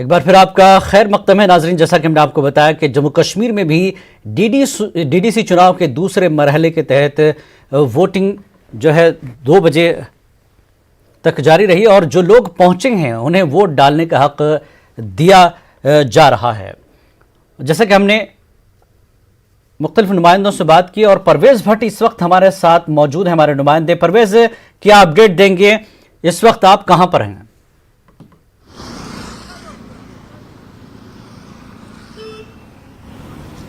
एक बार फिर आपका खैर मकदम है नाजरीन। जैसा कि हमने आपको बताया कि जम्मू कश्मीर में भी डीडीसी चुनाव के दूसरे मरहले के तहत वोटिंग जो है 2 बजे तक जारी रही और जो लोग पहुंचे हैं उन्हें वोट डालने का हक दिया जा रहा है। जैसा कि हमने मुख्तलिफ नुमाइंदों से बात की और परवेज भट्ट इस वक्त हमारे साथ मौजूद हैं। हमारे नुमाइंदे परवेज, क्या अपडेट देंगे? इस वक्त आप कहां पर हैं?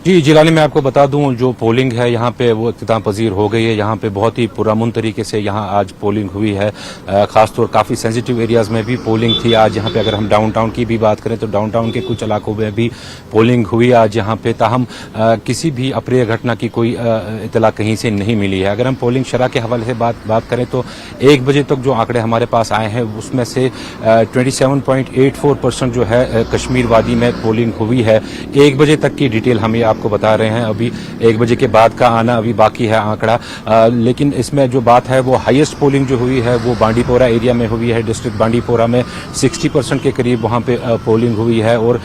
जी जिलानी, मैं आपको बता दूं जो पोलिंग है यहाँ पे वो इख्तिताम पजीर हो गई है। यहाँ पे बहुत ही पुरअमन तरीके से यहाँ आज पोलिंग हुई है। खासतौर काफ़ी सेंसिटिव एरियाज़ में भी पोलिंग थी आज। यहाँ पे अगर हम डाउनटाउन की भी बात करें तो डाउनटाउन के कुछ इलाकों में भी पोलिंग हुई आज यहाँ पे। ताहम किसी भी अप्रिय घटना की कोई इतला कहीं से नहीं मिली है। अगर हम पोलिंग शरह के हवाले से बात करें तो 1 बजे तक जो आंकड़े हमारे पास आए हैं उसमें से 27.84% जो है कश्मीर वादी में पोलिंग हुई है। 1 बजे तक की डिटेल हमें आपको बता रहे हैं। अभी 1 बजे के बाद का आना अभी बाकी है आंकड़ा। लेकिन इसमें जो बात है वो हाईएस्ट पोलिंग जो हुई है वो बांडीपोरा एरिया में हुई है। डिस्ट्रिक्ट बांडीपोरा में 60% के करीब वहां पे पोलिंग हुई है और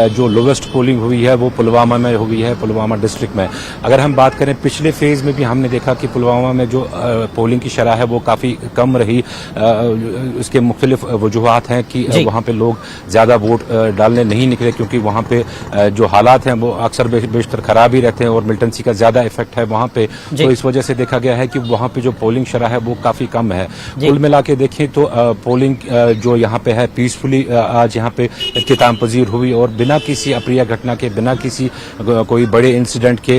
जो लोवेस्ट पोलिंग हुई है वो पुलवामा में हुई है, पुलवामा डिस्ट्रिक्ट में। अगर हम बात करें पिछले फेज में भी हमने देखा कि पुलवामा में जो पोलिंग की शरह है वो काफी कम रही। इसके मुख्तलिफ वजूहात हैं कि वहां पे लोग ज्यादा वोट डालने नहीं निकले क्योंकि वहां पे जो हालात हैं वो अक्सर बेशतर खराब ही रहते हैं और मिलिटेंसी का ज्यादा इफेक्ट है वहां पे। तो इस वजह से देखा गया है कि वहां पे जो पोलिंग शरह है वो काफी कम है। कुल मिला के देखें तो पोलिंग जो यहाँ पे है पीसफुली आज यहाँ पे इख्तिताम पजीर हुई और बिना किसी अप्रिय घटना के, बिना किसी कोई बड़े इंसिडेंट के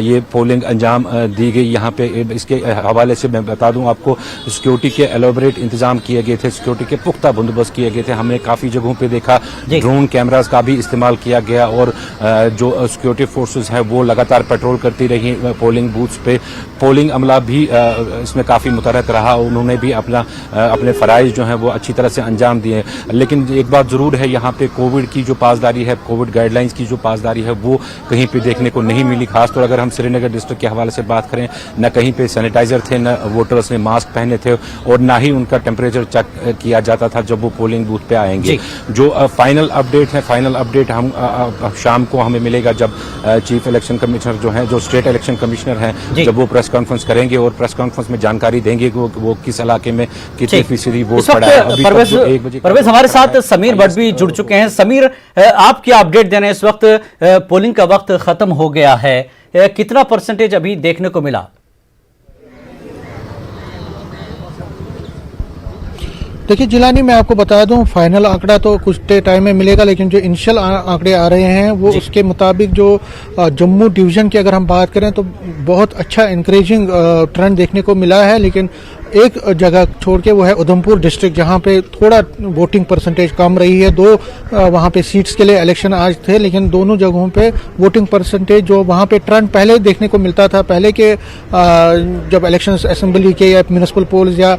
ये पोलिंग अंजाम दी गई यहाँ पे। इसके हवाले से मैं बता दूं आपको, सिक्योरिटी के एलोबरेट इंतजाम किए गए थे, सिक्योरिटी के पुख्ता बंदोबस्त किए गए थे। हमने काफी जगहों पे देखा ड्रोन कैमरास का भी इस्तेमाल किया गया और जो सिक्योरिटी फोर्सेस है वो लगातार पेट्रोल करती रही पोलिंग बूथ्स पे। पोलिंग अमला भी इसमें काफी मुतहरक रहा, उन्होंने भी अपने फराइज जो हैं वो अच्छी तरह से अंजाम दिए। लेकिन एक बात जरूर है, यहाँ पे कोविड की जो पासदारी है, कोविड गाइडलाइंस की जो पासदारी है वो कहीं पे देखने को नहीं मिली। खासतौर अगर हम श्रीनगर डिस्ट्रिक्ट के हवाले से बात करें, न कहीं पे सैनिटाइजर थे, न वोटर्स ने मास्क पहने थे और ना ही उनका टेम्परेचर चेक किया जाता था जब वो पोलिंग बूथ पे आएंगे। जो फाइनल अपडेट है, फाइनल अपडेट हम शाम को हमें मिलेगा जब चीफ इलेक्शन कमिश्नर जो हैं, जो स्टेट इलेक्शन कमिश्नर हैं, जब वो प्रेस कॉन्फ्रेंस करेंगे और प्रेस कॉन्फ्रेंस में जानकारी देंगे वो किस इलाके में कितने फीसदी वोट पड़ा है। अभी परवेज हमारे साथ समीर भट्ट भी जुड़ चुके हैं। समीर, आप क्या अपडेट दे रहे हैं? इस वक्त पोलिंग का वक्त खत्म हो गया है, कितना परसेंटेज अभी देखने को मिला? देखिए जिलानी, मैं आपको बता दूं फाइनल आंकड़ा तो कुछ टाइम में मिलेगा, लेकिन जो इनिशियल आंकड़े आ रहे हैं वो उसके मुताबिक जो जम्मू डिवीजन की अगर हम बात करें तो बहुत अच्छा इंकरेजिंग ट्रेंड देखने को मिला है। लेकिन एक जगह छोड़ के वो है उधमपुर डिस्ट्रिक्ट, जहां पे थोड़ा वोटिंग परसेंटेज कम रही है। 2 वहां पे सीट्स के लिए इलेक्शन आज थे, लेकिन दोनों जगहों पे वोटिंग परसेंटेज जो वहां पे ट्रेंड पहले देखने को मिलता था, पहले के जब इलेक्शन असेंबली के या म्यूनिसिपल पोल्स या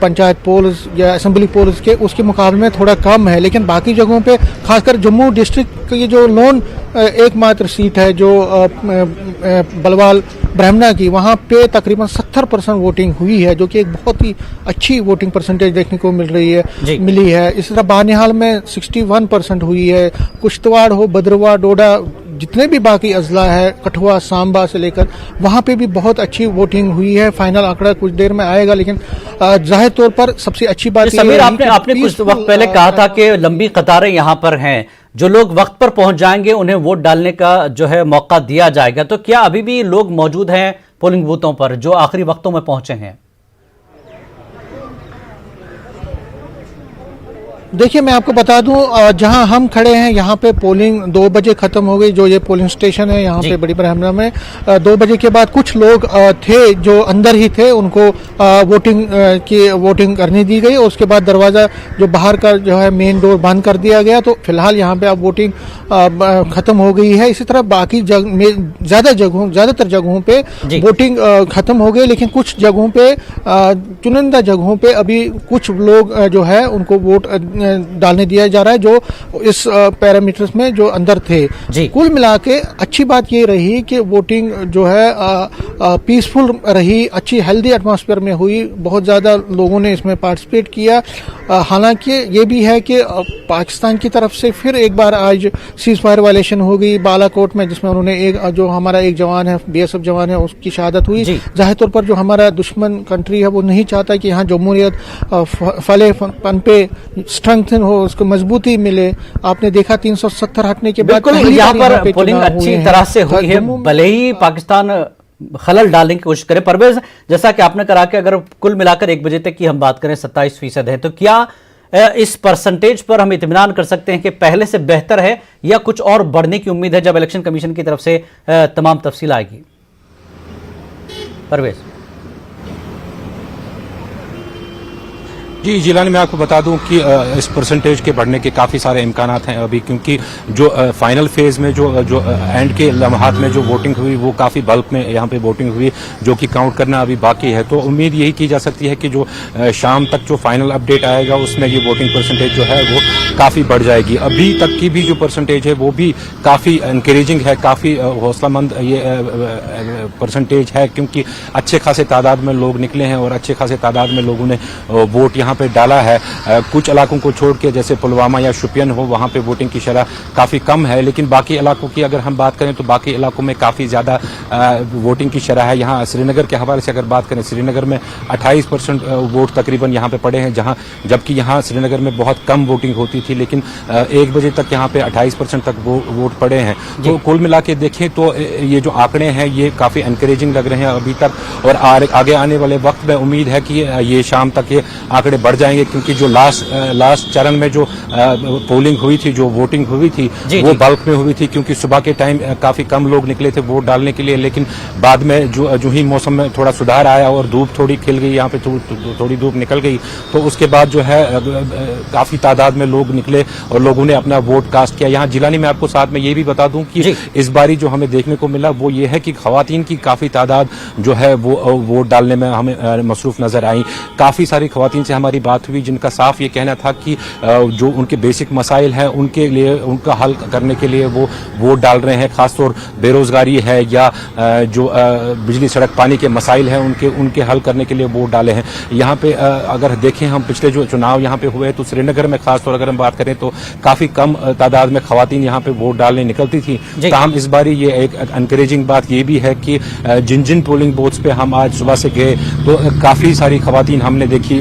पंचायत पोल्स या असेंबली पोल्स के, उसके मुकाबले में थोड़ा कम है। लेकिन बाकी जगहों पे खासकर जम्मू डिस्ट्रिक्ट की जो लोन एकमात्र सीट है जो बलवाल ब्राह्मणा की, वहां पे तकरीबन 70% वोटिंग हुई है, जो कि एक बहुत ही अच्छी वोटिंग परसेंटेज देखने को मिली है। इस तरह बानिहाल में 61% हुई है। कुश्तवाड़ हो, भद्रवाह, डोडा, जितने भी बाकी अजला है, कठुआ, सांबा से लेकर, वहां पे भी बहुत अच्छी वोटिंग हुई है। फाइनल आंकड़ा कुछ देर में आएगा, लेकिन जाहिर तौर पर सबसे अच्छी बात समीर, आपने कुछ वक्त पहले कहा था कि लंबी कतारें यहां पर हैं, जो लोग वक्त पर पहुंच जाएंगे उन्हें वोट डालने का जो है मौका दिया जाएगा। तो क्या अभी भी लोग मौजूद हैं पोलिंग बूथों पर जो आखिरी वक्तों में पहुंचे हैं? देखिए मैं आपको बता दूं, जहां हम खड़े हैं यहाँ पे पोलिंग 2 बजे खत्म हो गई। जो ये पोलिंग स्टेशन है यहाँ पे बड़ी ब्राह्मणा में 2 बजे के बाद कुछ लोग थे जो अंदर ही थे, उनको वोटिंग करने दी गई और उसके बाद दरवाजा जो बाहर का जो है मेन डोर बंद कर दिया गया। तो फिलहाल यहाँ पे अब वोटिंग खत्म हो गई है। इसी तरह बाकी ज्यादातर जगहों पे वोटिंग खत्म हो गई, लेकिन कुछ जगहों पे चुनिंदा जगहों पे अभी कुछ लोग जो है उनको वोट डालने दिया जा रहा है जो इस पैरामीटर्स में जो अंदर थे। जी। कुल मिला के अच्छी बात ये रही कि वोटिंग जो है पीसफुल रही, अच्छी हेल्दी एटमॉस्फेयर में हुई, बहुत ज़्यादा लोगों ने इसमें पार्टिसिपेट किया। हालांकि ये भी है कि पाकिस्तान की तरफ से फिर एक बार आज सीज फायर वायलेशन हो गई बालाकोट में, जिसमें उन्होंने एक जो हमारा एक जवान है, बीएसएफ जवान है, उसकी शहादत हुई। जाहिर तौर पर जो हमारा दुश्मन कंट्री है वो नहीं चाहता कि यहाँ जमहूरियत फले पनपे, स्ट्रेंथन हो, उसको मजबूती मिले। आपने देखा 370 हटने के बाद बिल्कुल यहाँ पर पोलिंग अच्छी तरह से हुई है, भले ही पाकिस्तान खलल डालने की कोशिश करे। परवेज, जैसा कि आपने कहा कि अगर कुल मिलाकर 1 बजे तक की हम बात करें 27% है, तो क्या इस परसेंटेज पर हम इत्मीनान कर सकते हैं कि पहले से बेहतर है या कुछ और बढ़ने की उम्मीद है जब इलेक्शन कमीशन की तरफ से तमाम तफसील आएगी? परवेज जी, जिलानी मैं आपको बता दूं कि इस परसेंटेज के बढ़ने के काफ़ी सारे इम्कानात हैं अभी, क्योंकि जो फाइनल फेज में जो एंड के लम्हात में जो वोटिंग हुई वो काफ़ी बल्क में यहाँ पे वोटिंग हुई, जो कि काउंट करना अभी बाकी है। तो उम्मीद यही की जा सकती है कि जो शाम तक जो फाइनल अपडेट आएगा उसमें ये वोटिंग परसेंटेज जो है वो काफ़ी बढ़ जाएगी। अभी तक की भी जो परसेंटेज है वो भी काफ़ी इनकरेजिंग है, काफ़ी हौसलामंद ये परसेंटेज है, क्योंकि अच्छे खासे तादाद में लोग निकले हैं और अच्छे खासे तादाद में लोगों ने वोट यहाँ पे डाला है। कुछ इलाकों को छोड़ के जैसे पुलवामा या शुपियन हो, वहाँ पे वोटिंग की शरह काफ़ी कम है, लेकिन बाकी इलाकों की अगर हम बात करें तो बाकी इलाकों में काफ़ी ज़्यादा वोटिंग की शरह है। यहाँ श्रीनगर के हवाले से अगर बात करें, श्रीनगर में 28% वोट तकरीबन यहाँ पे पड़े हैं, जबकि यहाँ श्रीनगर में बहुत कम वोटिंग होती थी, लेकिन 1 बजे तक यहाँ पे 28% तक वोट पड़े हैं। तो कुल मिला के देखें तो ये जो आंकड़े हैं ये काफ़ी एनकरेजिंग लग रहे हैं अभी तक, और आगे आने वाले वक्त में उम्मीद है कि ये शाम तक ये आंकड़े बढ़ जाएंगे, क्योंकि जो लास्ट चरण में जो पोलिंग हुई थी, जो वोटिंग हुई थी वो बल्क में हुई थी, क्योंकि सुबह के टाइम काफी कम लोग निकले थे वोट डालने के लिए, लेकिन बाद में जो ही मौसम में थोड़ा सुधार आया और धूप थोड़ी खिल गई, यहाँ पे थोड़ी धूप निकल गई, तो उसके बाद जो है काफी तादाद में लोग निकले और लोगों ने अपना वोट कास्ट किया। यहाँ जिलानी में आपको साथ में ये भी बता दूं कि इस बारी जो हमें देखने को मिला वो ये है कि खवातीन की काफी तादाद जो है वो वोट डालने में हमें मसरूफ नजर आई। काफी सारी खवातीन से हमारी बात हुई जिनका साफ ये कहना था कि जो उनके बेसिक मसाइल हैं उनके लिए, उनका हल करने के लिए वो वोट डाल रहे हैं। खासतौर बेरोजगारी है या जो बिजली सड़क पानी के मसाइल हैं उनके हल करने के लिए वोट डाले हैं। यहाँ पे अगर देखें हम पिछले जो चुनाव यहाँ पे हुए तो श्रीनगर में खासतौर अगर हम बात करें तो काफी कम तादाद में खवातीन यहाँ पे वोट डालने निकलती थी। ताहम इस बारी ये एक एनकरेजिंग बात ये भी है कि जिन पोलिंग बूथ्स पे हम आज सुबह से गए तो काफी सारी खवातीन हमने देखी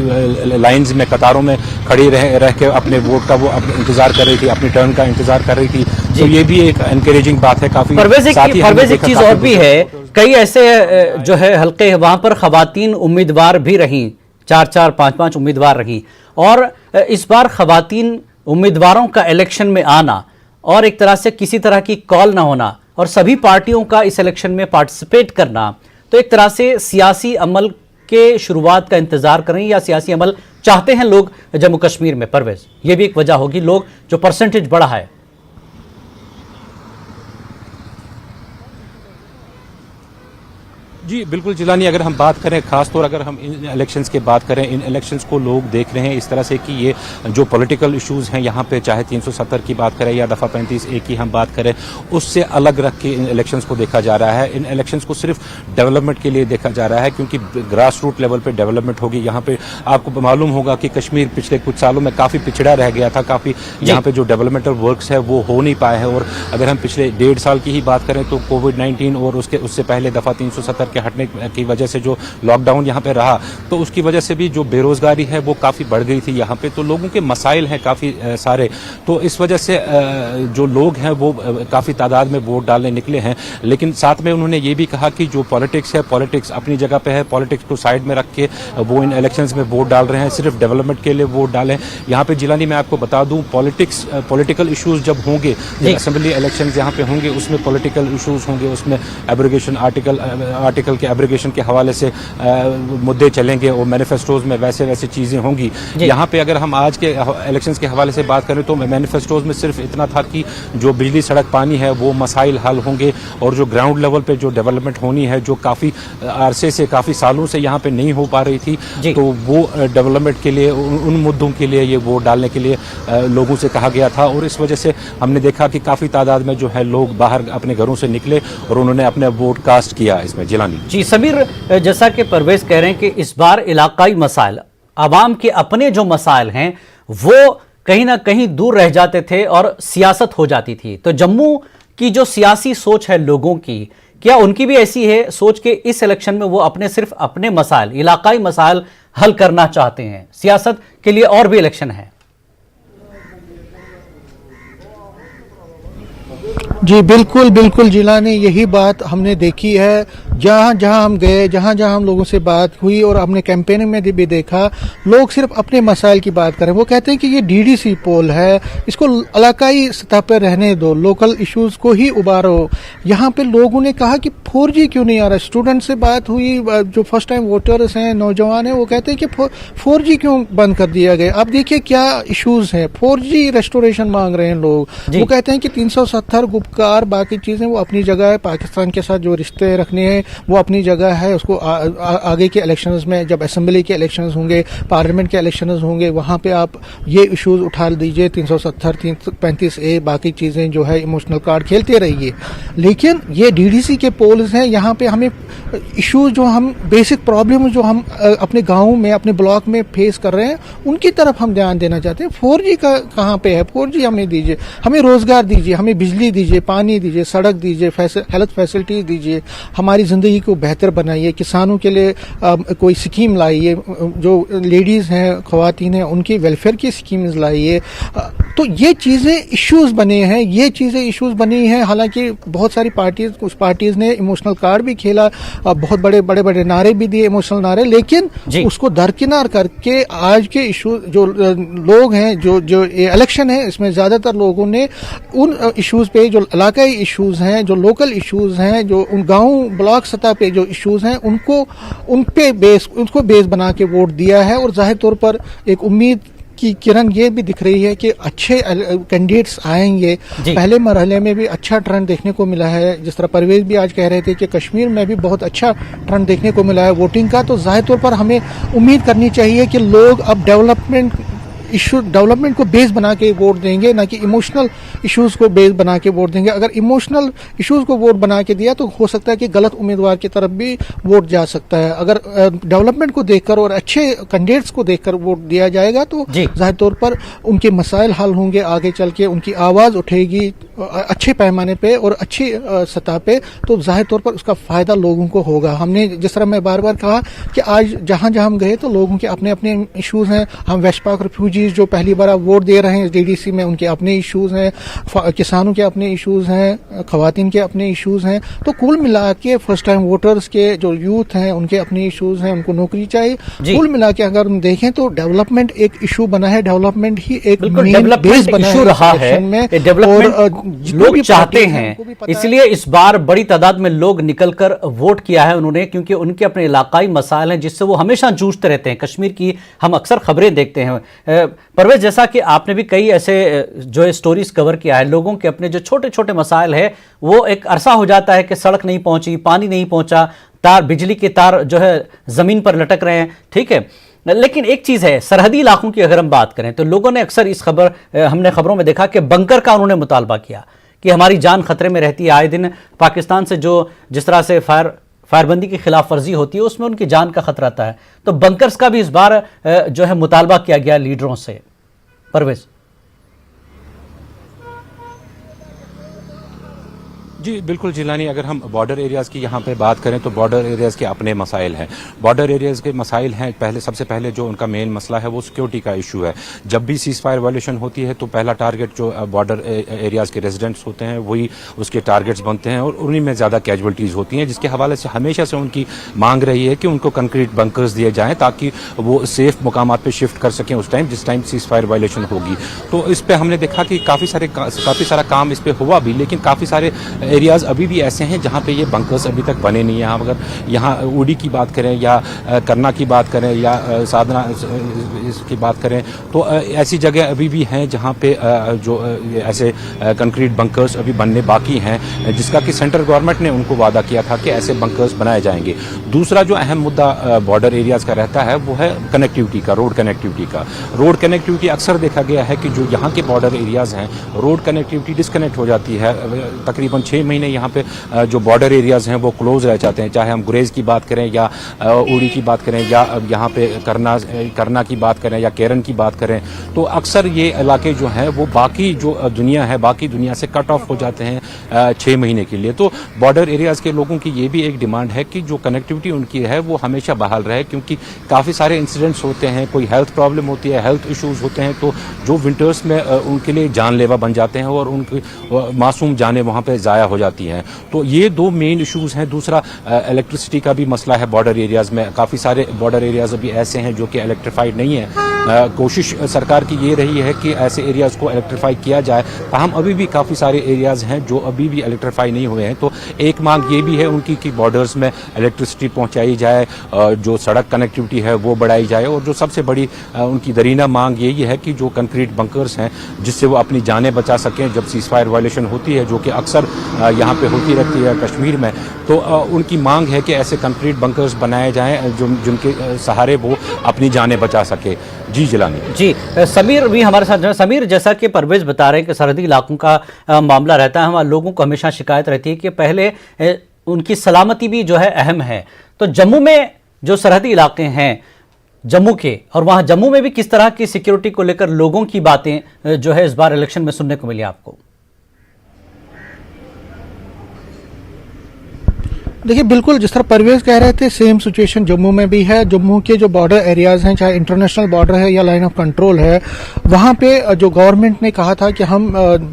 लाइंस में, कतारों में खड़ी रह के अपने वोट का वो इंतजार कर रही थी, अपनी टर्न का इंतजार कर रही थी। तो ये भी एक एनकरेजिंग बात है काफी। परवेज एक चीज और भी है, कई ऐसे जो है हल्के वहां पर खवातीन उम्मीदवार भी रही, 4-4, 5-5 उम्मीदवार रही, और इस बार खवातीन उम्मीदवारों का इलेक्शन में आना और एक तरह से किसी तरह की कॉल ना होना और सभी पार्टियों का इस इलेक्शन में पार्टिसिपेट करना, तो एक तरह से सियासी अमल के शुरुआत का इंतजार करें या सियासी अमल चाहते हैं लोग जम्मू कश्मीर में। परवेज, ये भी एक वजह होगी, लोग जो परसेंटेज बढ़ा है। जी बिल्कुल जिलानी, अगर हम बात करें खासतौर अगर हम इन इलेक्शंस की बात करें, इन इलेक्शंस को लोग देख रहे हैं इस तरह से कि ये जो पॉलिटिकल इश्यूज हैं यहाँ पे, चाहे 370 की बात करें या दफ़ा 35A की हम बात करें, उससे अलग रख के इन इलेक्शंस को देखा जा रहा है। इन इलेक्शंस को सिर्फ डेवलपमेंट के लिए देखा जा रहा है, क्योंकि ग्रास रूट लेवल पर डेवलपमेंट होगी। यहाँ पे आपको मालूम होगा कि कश्मीर पिछले कुछ सालों में काफ़ी पिछड़ा रह गया था, काफ़ी यहाँ पे जो डेवलपमेंटल वर्क्स है वो हो नहीं पाए हैं। और अगर हम पिछले 1.5 साल की ही बात करें तो कोविड-19 और उससे पहले दफ़ा 370 के हटने की वजह से जो लॉकडाउन यहाँ पे रहा, तो उसकी वजह से भी जो बेरोजगारी है वो काफ़ी बढ़ गई थी यहाँ पे, तो लोगों के मसाइल हैं काफ़ी सारे। तो इस वजह से जो लोग हैं वो काफ़ी तादाद में वोट डालने निकले हैं, लेकिन साथ में उन्होंने ये भी कहा कि जो पॉलिटिक्स है, पॉलिटिक्स अपनी जगह पे है, पॉलिटिक्स को साइड में रख के वो इन इलेक्शंस में वोट डाल रहे हैं, सिर्फ डेवलपमेंट के लिए वोट डालें। यहाँ पे जिलानी मैं आपको बता दूं, पॉलिटिकल इशूज जब होंगे, जब असेंबली इलेक्शंस यहाँ पे होंगे, उसमें पॉलिटिकल इशूज होंगे, उसमें एब्रोगेशन आर्टिकल आर्टिकल के एब्रिगेशन के हवाले से मुद्दे चलेंगे और मैनिफेस्टोज में वैसे वैसे चीज़ें होंगी। यहाँ पे अगर हम आज के इलेक्शंस के हवाले से बात करें तो मैनिफेस्टोज में सिर्फ इतना था कि जो बिजली सड़क पानी है वो मसाइल हल होंगे और जो ग्राउंड लेवल पे जो डेवलपमेंट होनी है जो काफ़ी अरसे से काफ़ी सालों से यहाँ पे नहीं हो पा रही थी, तो वो डेवलपमेंट के लिए उन मुद्दों के लिए ये वोट डालने के लिए लोगों से कहा गया था। और इस वजह से हमने देखा कि काफ़ी तादाद में जो है लोग बाहर अपने घरों से निकले और उन्होंने अपने वोट कास्ट किया इसमें। जिलानी जी समीर, जैसा कि परवेज कह रहे हैं कि इस बार इलाकाई मसाइल, आवाम के अपने जो मसाइल हैं वो कहीं ना कहीं दूर रह जाते थे और सियासत हो जाती थी। तो जम्मू की जो सियासी सोच है लोगों की, क्या उनकी भी ऐसी है सोच के इस इलेक्शन में वो सिर्फ अपने मसाइल, इलाकाई मसाइल हल करना चाहते हैं, सियासत के लिए और भी इलेक्शन है? जी बिल्कुल बिल्कुल जिलानी, यही बात हमने देखी है। जहाँ जहाँ हम गए, जहाँ जहाँ हम लोगों से बात हुई और हमने कैंपेनिंग में भी देखा, लोग सिर्फ अपने मसाइल की बात करें। वो कहते हैं कि ये डीडीसी पोल है, इसको इलाकाई सतह पर रहने दो, लोकल इश्यूज को ही उबारो। यहाँ पे लोगों ने कहा कि 4G क्यों नहीं आ रहा। स्टूडेंट से बात हुई, जो फर्स्ट टाइम वोटर्स हैं, नौजवान हैं, वो कहते हैं कि 4G क्यों बंद कर दिया गया। अब देखिए क्या इश्यूज हैं। 4G रेस्टोरेशन मांग रहे हैं लोग। वो कहते हैं कि 370 गुपकार बाकी चीजें वो अपनी जगह है, पाकिस्तान के साथ जो रिश्ते रखने हैं वो अपनी जगह है। उसको आगे के इलेक्शंस में, जब असेंबली के इलेक्शंस होंगे, पार्लियामेंट के इलेक्शंस होंगे, वहां पे आप ये इश्यूज उठा दीजिए। 370, 335A बाकी चीजें जो है इमोशनल कार्ड खेलते रहिए। लेकिन ये डीडीसी के पोल्स हैं, यहाँ पे हमें इश्यूज जो हम बेसिक प्रॉब्लम जो हम अपने गाँव में, अपने ब्लॉक में फेस कर रहे हैं, उनकी तरफ हम ध्यान देना चाहते हैं। 4G का कहाँ पे है? 4G हमें दीजिए, हमें रोजगार दीजिए, हमें बिजली दीजिए, पानी दीजिए, सड़क दीजिए, हेल्थ फैसिलिटीज दीजिए, हमारी जिंदगी को बेहतर बनाइए, किसानों के लिए कोई स्कीम लाइए, जो लेडीज हैं, खवातीन हैं, उनकी वेलफेयर की स्कीम्स लाइए। तो ये चीजें इश्यूज बने हैं, ये चीजें इश्यूज बनी हैं। हालांकि बहुत सारी पार्टीज, कुछ पार्टीज ने इमोशनल कार्ड भी खेला, बहुत बड़े बड़े बड़े नारे भी दिए, इमोशनल नारे, लेकिन उसको दरकिनार करके आज के इशू जो लोग हैं, जो इलेक्शन है, इसमें ज्यादातर लोगों ने उन इश्यूज पे, जो इलाकाई इश्यूज हैं, जो लोकल इश्यूज हैं, जो उन गांव ब्लॉक सतह पे जो इश्यूज हैं, उनको बेस बना के वोट दिया है। और जाहिर तौर पर एक उम्मीद की किरण ये भी दिख रही है कि अच्छे कैंडिडेट्स आएंगे। पहले मरहले में भी अच्छा ट्रेंड देखने को मिला है, जिस तरह परवेज भी आज कह रहे थे कि कश्मीर में भी बहुत अच्छा ट्रेंड देखने को मिला है वोटिंग का। तो जाहिर तौर पर हमें उम्मीद करनी चाहिए कि लोग अब डेवलपमेंट को बेस बना के वोट देंगे, ना कि इमोशनल इश्यूज को बेस बना के वोट देंगे। अगर इमोशनल इश्यूज को वोट बना के दिया तो हो सकता है कि गलत उम्मीदवार की तरफ भी वोट जा सकता है। अगर डेवलपमेंट को देखकर और अच्छे कैंडिडेट्स को देखकर वोट दिया जाएगा तो जाहिर तौर पर उनके मसाइल हल होंगे, आगे चल के उनकी आवाज उठेगी अच्छे पैमाने पे और अच्छी सतह पे, तो जाहिर तौर पर उसका फायदा लोगों को होगा। हमने जिस तरह मैं बार बार कहा कि आज जहां जहां हम गए तो लोगों के अपने अपने इश्यूज हैं। हम वेस्ट पाक रिफ्यूजीज जो पहली बार वोट दे रहे हैं डीडीसी में, उनके अपने इश्यूज हैं, किसानों के अपने इश्यूज हैं, खवातीन के अपने इश्यूज हैं। तो कुल मिला के फर्स्ट टाइम वोटर्स के जो यूथ हैं उनके अपने इश्यूज हैं, उनको नौकरी चाहिए। कुल मिला के अगर हम देखें तो डेवलपमेंट एक इशू बना है, डेवलपमेंट ही एक मेन बेस बना है रहा है। डेवलपमेंट लोग चाहते हैं, इसलिए इस बार बड़ी तादाद में लोग निकलकर वोट किया है उन्होंने, क्योंकि उनके अपने इलाकाई मसाइल हैं जिससे वो हमेशा जूझते रहते हैं। कश्मीर की हम अक्सर खबरें देखते हैं। परवेज, जैसा कि आपने भी कई ऐसे जो स्टोरीज कवर किया है, लोगों के अपने जो छोटे छोटे मसाइल है, वो एक अरसा हो जाता है कि सड़क नहीं पहुंची, पानी नहीं पहुंचा, तार, बिजली के तार जो है जमीन पर लटक रहे हैं, ठीक है। लेकिन एक चीज है, सरहदी इलाकों की अगर हम बात करें तो लोगों ने अक्सर हमने खबरों में देखा कि बंकर का उन्होंने मुतालबा किया कि हमारी जान खतरे में रहती है। आए दिन पाकिस्तान से जिस तरह से फायरबंदी की खिलाफ वर्जी होती है उसमें उनकी जान का खतरा आता है। तो बंकर्स का भी इस बार जो है मुतालबा किया गया लीडरों से। परवेज जी बिल्कुल जिलानी, अगर हम बॉर्डर एरियाज़ की यहाँ पे बात करें तो बॉर्डर एरियाज़ के अपने मसाइल हैं। बॉर्डर एरियाज़ के मसाइल हैं, सबसे पहले जो उनका मेन मसला है वो सिक्योरिटी का इशू है। जब भी सीज फायर वायलेशन होती है तो पहला टारगेट जो बॉर्डर एरियाज़ के रेजिडेंट्स होते हैं वही उसके टारगेट्स बनते हैं और उन्हीं में ज़्यादा कैजुअल्टीज़ होती हैं, जिसके हवाले से हमेशा से उनकी मांग रही है कि उनको कंक्रीट बंकर्स दिए जाएँ ताकि वो सेफ मुकामात पर शिफ्ट कर सकें उस टाइम जिस टाइम सीज फायर वायलेशन होगी। तो इस पर हमने देखा कि काफ़ी सारा काम इस पर हुआ भी, लेकिन काफ़ी सारे एरियाज अभी भी ऐसे हैं जहाँ पे ये बंकर्स अभी तक बने नहीं हैं। अगर यहाँ उड़ी की बात करें या करना की बात करें या साधना इसकी बात करें तो ऐसी जगह अभी भी हैं जहाँ पे जो ऐसे कंक्रीट बंकर्स अभी बनने बाकी हैं, जिसका कि सेंट्रल गवर्नमेंट ने उनको वादा किया था कि ऐसे बंकर्स बनाए जाएंगे। दूसरा जो अहम मुद्दा बॉर्डर एरियाज का रहता है वो है कनेक्टिविटी का, रोड कनेक्टिविटी का। रोड कनेक्टिविटी अक्सर देखा गया है कि जो यहाँ के बॉर्डर एरियाज हैं रोड कनेक्टिविटी डिस्कनेक्ट हो जाती है। तकरीबन 6 महीने यहाँ पे जो बॉर्डर एरियाज हैं वो क्लोज रह जाते हैं, चाहे हम गुरेज की बात करें या उड़ी की बात करें या यहाँ पे करना की बात करें या केरन की बात करें, तो अक्सर ये इलाके जो हैं वो बाकी जो दुनिया है बाकी दुनिया से कट ऑफ हो जाते हैं 6 महीने के लिए। तो बॉर्डर एरियाज के लोगों की ये भी एक डिमांड है कि जो कनेक्टिविटी उनकी है वो हमेशा बहाल रहे, क्योंकि काफ़ी सारे इंसिडेंट्स होते हैं, कोई हेल्थ प्रॉब्लम होती है, हेल्थ इश्यूज होते हैं, तो जो विंटर्स में उनके लिए जानलेवा बन जाते हैं और उनकी मासूम जानें वहाँ पे ज़ाया हो जाती हैं। तो ये 2 मेन इश्यूज हैं। दूसरा इलेक्ट्रिसिटी का भी मसला है बॉर्डर एरियाज में। काफ़ी सारे बॉर्डर एरियाज अभी ऐसे हैं जो कि इलेक्ट्रीफाइड नहीं है। कोशिश सरकार की ये रही है कि ऐसे एरियाज को इलेक्ट्रीफाई किया जाए, ताहम अभी भी काफ़ी सारे एरियाज हैं जो अभी भी इलेक्ट्रीफाई नहीं हुए हैं। तो एक मांग ये भी है उनकी कि बॉर्डर्स में इलेक्ट्रिसिटी पहुंचाई जाए, जो सड़क कनेक्टिविटी है वो बढ़ाई जाए, और जो सबसे बड़ी उनकी दरीना मांग यही है कि जो कंक्रीट बंकर्स हैं जिससे वो अपनी जानें बचा सकें जब सीज़फायर वायलेशन होती है, जो कि अक्सर यहाँ पे होती रहती है कश्मीर में, तो उनकी मांग है कि ऐसे कंक्रीट बंकर्स बनाए जाएँ जिनके सहारे वो अपनी जानें बचा सके। जी जिलानी जी, समीर भी हमारे साथ। समीर, जैसा कि परवेज बता रहे हैं कि सरहदी इलाकों का मामला रहता है, हमारे लोगों को हमेशा शिकायत रहती है कि पहले उनकी सलामती भी जो है अहम है। तो जम्मू में जो सरहदी इलाके हैं जम्मू के, और वहाँ जम्मू में भी किस तरह की सिक्योरिटी को लेकर लोगों की बातें जो है इस बार इलेक्शन में सुनने को मिली आपको? देखिए, बिल्कुल जिस तरह परवेज कह रहे थे सेम सिचुएशन जम्मू में भी है। जम्मू के जो बॉर्डर एरियाज हैं, चाहे इंटरनेशनल बॉर्डर है या लाइन ऑफ कंट्रोल है, वहाँ पे जो गवर्नमेंट ने कहा था कि हम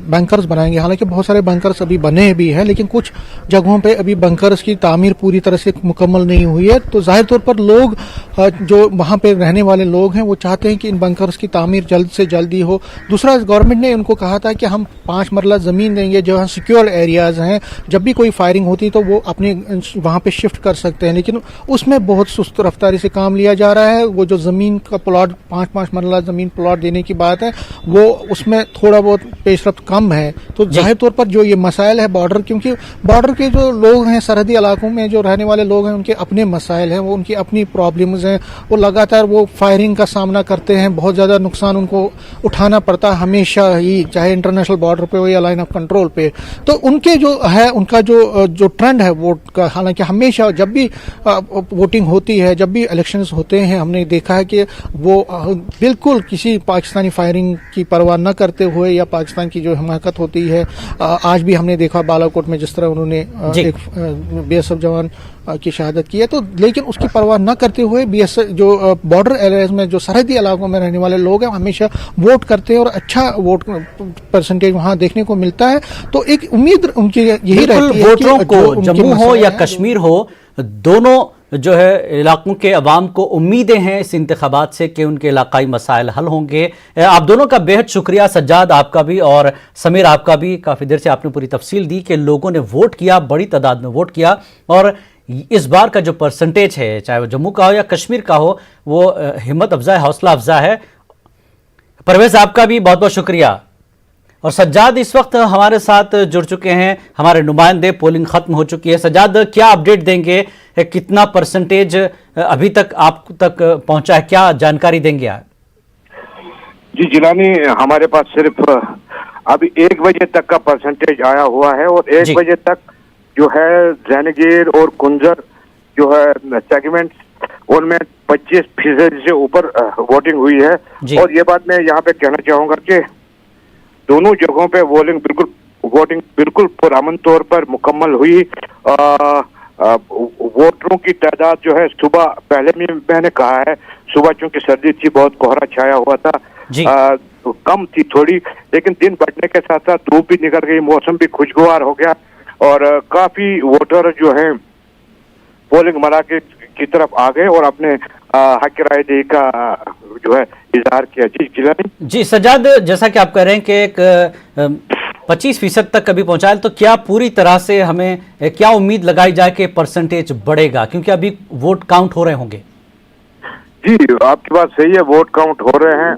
बंकर्स बनाएंगे, हालांकि बहुत सारे बंकर्स अभी बने भी हैं, लेकिन कुछ जगहों पे अभी बंकर्स की तामीर पूरी तरह से मुकम्मल नहीं हुई है। तो जाहिर तौर पर लोग जो वहाँ पे रहने वाले लोग हैं वो चाहते हैं कि इन बंकर्स की तामीर जल्द से जल्दी हो। दूसरा, गवर्नमेंट ने उनको कहा था कि हम 5 मरला जमीन देंगे जहाँ सिक्योर एरियाज हैं, जब भी कोई फायरिंग होती तो वो अपने वहां पे शिफ्ट कर सकते हैं, लेकिन उसमें बहुत सुस्त रफ्तारी से काम लिया जा रहा है। वो जो जमीन का प्लॉट 5-5 मरला जमीन प्लॉट देने की बात है वो उसमें थोड़ा बहुत पेशरफ्त कम है। तो जाहिर तौर पर जो ये मसाइल है बॉर्डर, क्योंकि बॉर्डर के जो लोग हैं सरहदी इलाकों में जो रहने वाले लोग हैं उनके अपने मसाइल हैं, वो उनकी अपनी प्रॉब्लम्स हैं, वो लगातार वो फायरिंग का सामना करते हैं, बहुत ज्यादा नुकसान उनको उठाना पड़ता है हमेशा ही, चाहे इंटरनेशनल बॉर्डर पे हो या लाइन ऑफ कंट्रोल पे। तो उनके जो है उनका जो ट्रेंड है वोट का, हालांकि हमेशा जब भी वोटिंग होती है, जब भी इलेक्शंस होते हैं, हमने देखा है कि वो बिल्कुल किसी पाकिस्तानी फायरिंग की परवाह न करते हुए या पाकिस्तान की जो हिमाकत होती है, आज भी हमने देखा बालाकोट में जिस तरह उन्होंने एक बीएसएफ जवान की शहादत की है, तो लेकिन उसकी परवाह न करते हुए बीएसएफ जो बॉर्डर एरियाज में जो सरहदी इलाकों में रहने वाले लोग हैं हमेशा वोट करते हैं और अच्छा वोट परसेंटेज वहां देखने को मिलता है। तो एक उम्मीद उनकी यही रहती है वोटरों को जम्मू हो या कश्मीर हो, दोनों जो है इलाकों के अवाम को उम्मीदें हैं इस इंतखाबात से कि उनके इलाकाई मसाइल हल होंगे। आप दोनों का बेहद शुक्रिया, सज्जाद आपका भी और समीर आपका भी। काफ़ी देर से आपने पूरी तफसील दी कि लोगों ने वोट किया, बड़ी तादाद में वोट किया, और इस बार का जो परसेंटेज है चाहे वो जम्मू का हो या कश्मीर का हो वो हिम्मत अफजा है, हौसला अफजा है। परवेज आपका भी बहुत बहुत शुक्रिया। और सज्जाद इस वक्त हमारे साथ जुड़ चुके हैं, हमारे नुमाइंदे। पोलिंग खत्म हो चुकी है। सज्जाद, क्या अपडेट देंगे, कितना परसेंटेज अभी तक आप तक पहुंचा है, क्या जानकारी देंगे आप? जी जिलानी, हमारे पास सिर्फ अभी 1 बजे तक का परसेंटेज आया हुआ है और 1 बजे तक जो है जैनगीर और कुंजर जो है सेगमेंट उनमें 25% से ऊपर वोटिंग हुई है। और ये बात मैं यहाँ पे कहना चाहूंगा कि दोनों जगहों पे वोटिंग बिल्कुल पुरअमन तौर पर मुकम्मल हुई। वोटरों की तादाद जो है सुबह, पहले भी मैंने कहा है, सुबह चूंकि सर्दी थी, बहुत कोहरा छाया हुआ था, तो कम थी थोड़ी, लेकिन दिन बढ़ने के साथ साथ धूप भी निकल गई, मौसम भी खुशगवार हो गया और काफी वोटर जो है पोलिंग मराकज़ की तरफ आ गए और अपने हक राय दही का जो है इजहार किया। जी जिलानी। जी सज्जाद, जैसा कि आप कह रहे हैं कि एक 25% तक कभी पहुंचाए, तो क्या पूरी तरह से हमें क्या उम्मीद लगाई जाए कि परसेंटेज बढ़ेगा, क्योंकि अभी वोट काउंट हो रहे होंगे? जी, आपकी बात सही है, वोट काउंट हो रहे हैं।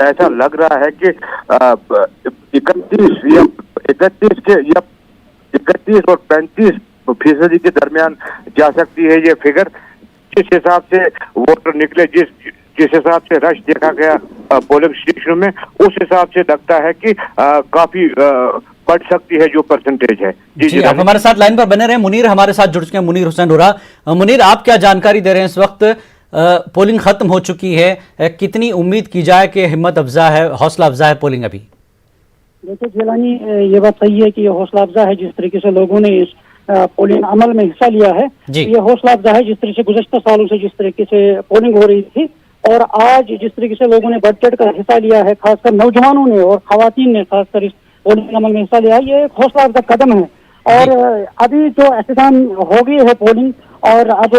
ऐसा लग रहा है कि 31 और 35% के दरमियान जा सकती है ये फिगर। जिस हिसाब से वोटर निकले, जिस हिसाब से रश देखा गया पोलिंग स्टेशन में, उस हिसाब से लगता है कि काफी बढ़ सकती है जो परसेंटेज है। जी, आप हमारे साथ लाइन पर बने रहे। मुनीर हमारे साथ जुड़ चुके हैं, मुनीर हुसैन हुरा। मुनीर, आप क्या जानकारी दे रहे हैं? इस वक्त पोलिंग खत्म हो चुकी है, कितनी उम्मीद की जाए कि हिम्मत अफजा है, हौसला अफजा है पोलिंग अभी? देखिए जिलानी, ये बात सही है कि ये हौसला अफजा है जिस तरीके से लोगों ने इस पोलिंग अमल में हिस्सा लिया है। ये हौसला अफजा है जिस तरीके से गुज़श्ता सालों से जिस तरीके से पोलिंग हो रही थी, और आज जिस तरीके से लोगों ने बढ़ चढ़ कर हिस्सा लिया है, खासकर नौजवानों ने और खवातीन ने खासकर इस पोलिंग अमल में हिस्सा लिया है, ये एक हौसला अफजा कदम है। और अभी जो एहतमाम हो गई है पोलिंग, और अब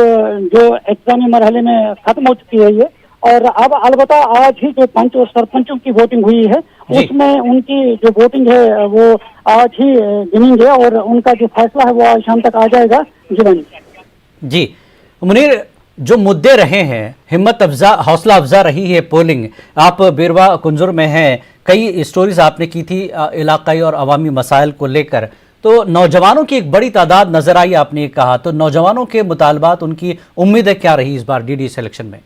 जो एग्जामी मरहले में खत्म हो चुकी है ये, और अब अलबत्ता आज ही जो पंच और सरपंचों की वोटिंग हुई है, उसमें उनकी जो वोटिंग है वो आज ही गिनेंगे, और उनका जो फैसला है वो आज शाम तक आ जाएगा। जी मुनीर, जो मुद्दे रहे हैं, हिम्मत अफजा, हौसला अफजा रही है पोलिंग। आप बेरवा कुंजर में हैं, कई स्टोरीज आपने की थी इलाकाई और अवामी मसाइल को लेकर, तो नौजवानों की एक बड़ी तादाद नजर आई, आपने कहा, तो नौजवानों के मुतालबात, उनकी उम्मीदें क्या रही इस बार डीडीसी इलेक्शन में?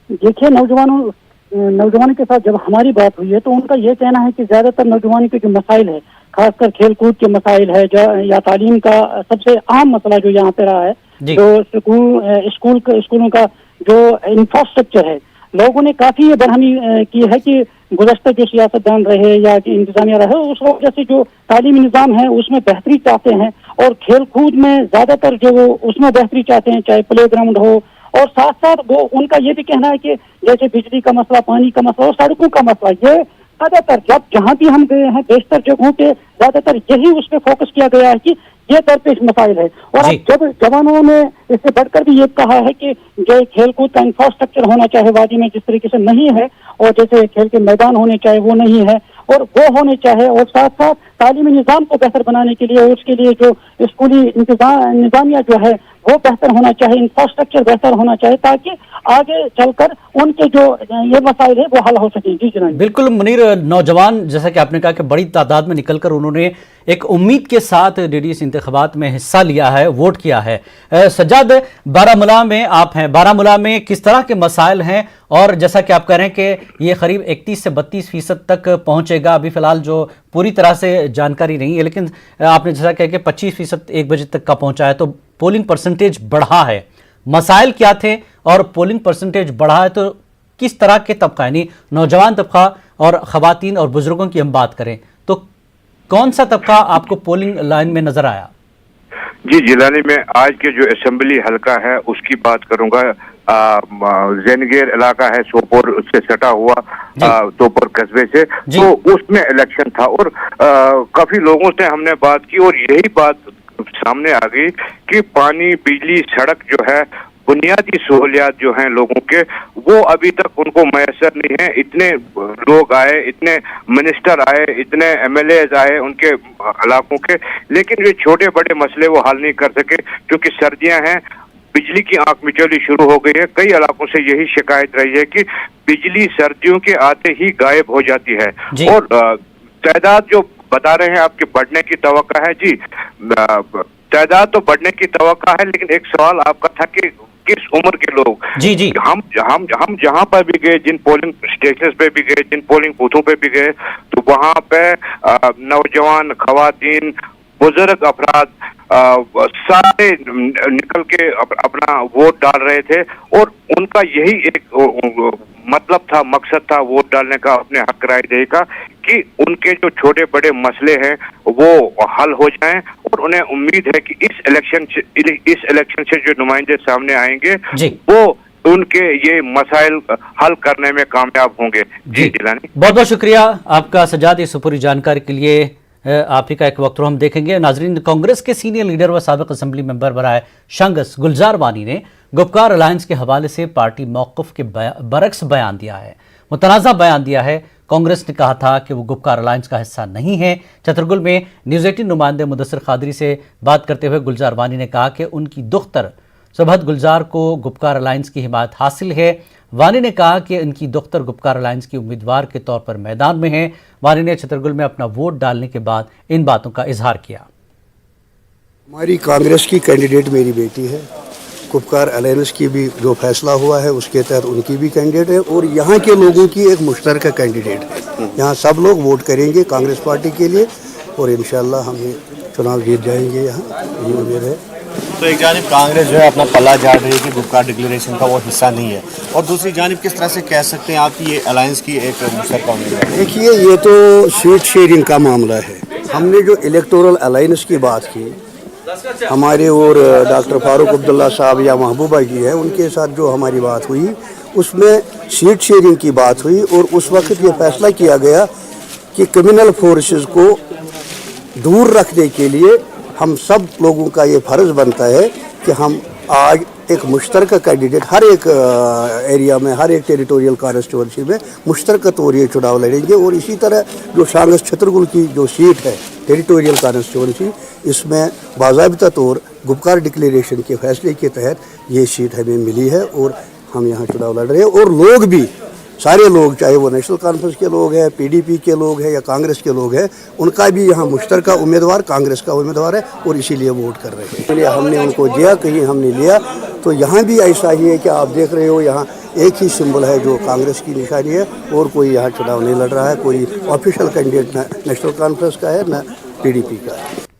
देखिए, नौजवानों के साथ जब हमारी बात हुई है तो उनका ये कहना है कि ज्यादातर नौजवानों के जो मसाइल है, खासकर खेल कूद के मसाइल है या तालीम का सबसे अहम मसला जो यहाँ पे रहा है, जो स्कूलों का जो इंफ्रास्ट्रक्चर है, लोगों ने काफी ये बरहमी की है कि गुज़श्ता जो सियासतदान रहे या इंतजामिया रहे, उस वजह से जो तालीमी निज़ाम है उसमें बेहतरी चाहते हैं, और खेल कूद में ज्यादातर जो उसमें बेहतरी चाहते हैं, चाहे प्ले ग्राउंड हो, और साथ साथ वो उनका ये भी कहना है कि जैसे बिजली का मसला, पानी का मसला और सड़कों का मसला, ये ज्यादातर जहाँ भी हम गए हैं बेशतर जगहों पे ज्यादातर यही उस पर फोकस किया गया है कि ये दरपेश मसाइल है। और अब जब जवानों ने इससे बढ़कर भी ये कहा है कि जो खेलकूद का इंफ्रास्ट्रक्चर होना चाहे वादी में जिस तरीके से नहीं है, और जैसे खेल के मैदान होने चाहे वो नहीं है, और वो होने चाहे, और साथ साथ तालीमी निज़ाम को बेहतर बनाने के लिए उसके लिए जो स्कूली निज़ामिया जो है वो बेहतर होना चाहिए, इंफ्रास्ट्रक्चर बेहतर होना चाहिए, ताकि आगे चलकर उनके जो ये मसाइल है वो हल हो सके। जी जनाब, बिल्कुल मुनीर, नौजवान जैसा कि आपने कहा कि बड़ी तादाद में निकलकर उन्होंने एक उम्मीद के साथ डीडीसी इंतखाबात में हिस्सा लिया है, वोट किया है। सज्जाद, बारामूला में आप हैं, बारामूला में किस तरह के मसाइल हैं, और जैसा कि आप कह रहे हैं कि ये करीब 31 से 32% तक पहुंचेगा, अभी फिलहाल जो पूरी तरह से जानकारी नहीं है, लेकिन आपने जैसा कहा कि 25% 1 बजे तक का पहुंचा है, तो पोलिंग परसेंटेज बढ़ा है। मसाइल क्या थे और पोलिंग परसेंटेज बढ़ा है तो किस तरह के तबका, यानी नौजवान तबका और खवातीन और बुजुर्गों की हम बात करें तो कौन सा तबका आपको पोलिंग लाइन में नजर आया? जी जिलानी में आज के जो असेंबली हलका है उसकी बात करूंगा। जैनगेर इलाका है, सोपोर से सटा हुआ सोपोर कस्बे से, तो उसमें इलेक्शन था, और काफी लोगों से हमने बात की और यही बात सामने आ गई कि पानी, बिजली, सड़क जो है, बुनियादी सहूलियात जो हैं लोगों के, वो अभी तक उनको मैसर नहीं है। इतने लोग आए, इतने मिनिस्टर आए, इतने एमएलए आए उनके इलाकों के, लेकिन ये छोटे बड़े मसले वो हल नहीं कर सके, क्योंकि सर्दियां हैं, बिजली की आंख मिचौली शुरू हो गई है। कई इलाकों से यही शिकायत रही है कि बिजली सर्दियों के आते ही गायब हो जाती है, और तादाद जो बता रहे हैं आपके बढ़ने की तवक्का है। जी, तादाद तो बढ़ने की तवक्का है, लेकिन एक सवाल आपका था कि किस उम्र के लोग। जी हम जहाँ पर भी गए, जिन पोलिंग स्टेशन पे भी गए, जिन पोलिंग बूथों पे भी गए, तो वहाँ पे नौजवान, खवातीन, बुजुर्ग अफराद सारे निकल के अपना वोट डाल रहे थे, और उनका यही एक मतलब था, मकसद था वोट डालने का, अपने हक राय देने का, कि उनके जो छोटे बड़े मसले हैं वो हल हो जाएं, और उन्हें उम्मीद है कि इस इलेक्शन से जो नुमाइंदे सामने आएंगे वो उनके ये मसाइल हल करने में कामयाब होंगे। जी जिलानी, बहुत बहुत शुक्रिया आपका सज्जाद, इस पूरी जानकारी के लिए। आप ही का एक वक्त हम देखेंगे। नाजरीन, कांग्रेस के सीनियर लीडर व साबिक असेंबली मेंबर बराए शंगस गुलजार वानी ने गुपकार अलायंस के हवाले से पार्टी मौक़िफ़ के बरक्स बयान दिया है, मुतनाज़ा बयान दिया है। कांग्रेस ने कहा था कि वो गुपकार अलायंस का हिस्सा नहीं है। छतरगुल में न्यूज़ 18 नुमाइंदे मुदस्सिर कादरी से बात करते हुए गुलजार वानी ने कहा कि उनकी दुख्तर सुबहत गुलजार को गुपकार अलायंस की हिमायत हासिल है। वानी ने कहा कि उनकी दुख्तर गुपकार अलायंस की उम्मीदवार के तौर पर मैदान में है। वानी ने छतरगुल में अपना वोट डालने के बाद इन बातों का इजहार किया। हमारी कांग्रेस की कैंडिडेट मेरी बेटी है। गुपकार अलायंस की भी जो फैसला हुआ है उसके तहत उनकी भी कैंडिडेट है और यहाँ के लोगों की एक मुश्तरका कैंडिडेट है। यहाँ सब लोग वोट करेंगे कांग्रेस पार्टी के लिए और इंशाल्लाह हम ये चुनाव जीत जाएंगे। यहाँ ये उम्मीद है। तो एक जानिब कांग्रेस जो है अपना पल्ला झाड़ रही है कि गुपकार डिक्लेरेशन का वो हिस्सा नहीं है, और दूसरी जानिब किस तरह से कह सकते हैं आपकी ये अलायंस की एक मुश्तरका उम्मीदवार है? देखिए, ये तो सीट शेयरिंग का मामला है। हमने जो इलेक्टोरल अलायंस की बात की, हमारे और डॉक्टर फारूक अब्दुल्ला साहब या महबूबा जी है, उनके साथ जो हमारी बात हुई उसमें सीट शेयरिंग की बात हुई और उस वक्त ये फैसला किया गया कि क्रिमिनल फोर्सेस को दूर रखने के लिए हम सब लोगों का ये फ़र्ज़ बनता है कि हम आज एक मुश्तरका कैंडिडेट हर एक एरिया में, हर एक टेरिटोरियल कॉन्स्टिट्यूंसी में मुश्तरका तौर ये चुनाव लड़ेंगे। और इसी तरह जो शांगस छतरगुल की जो सीट है टेरिटोरियल कॉन्स्टिट्यूंसी, इसमें बाज़ाबिता तौर गुपकार डिक्लेरेशन के फैसले के तहत ये सीट हमें मिली है और हम यहाँ चुनाव लड़ रहे हैं। और लोग भी, सारे लोग, चाहे वो नेशनल कॉन्फ्रेंस के लोग हैं, पीडीपी के लोग हैं या कांग्रेस के लोग हैं, उनका भी यहाँ मुश्तरका उम्मीदवार कांग्रेस का उम्मीदवार है और इसीलिए वोट कर रहे हैं। इसलिए हमने उनको दिया, कहीं हमने लिया। तो यहाँ भी ऐसा ही है कि आप देख रहे हो यहाँ एक ही सिंबल है जो कांग्रेस की निशानी है और कोई यहाँ चुनाव नहीं लड़ रहा है। कोई ऑफिशियल कैंडिडेट न नेशनल कॉन्फ्रेंस का है न पीडीपी का है।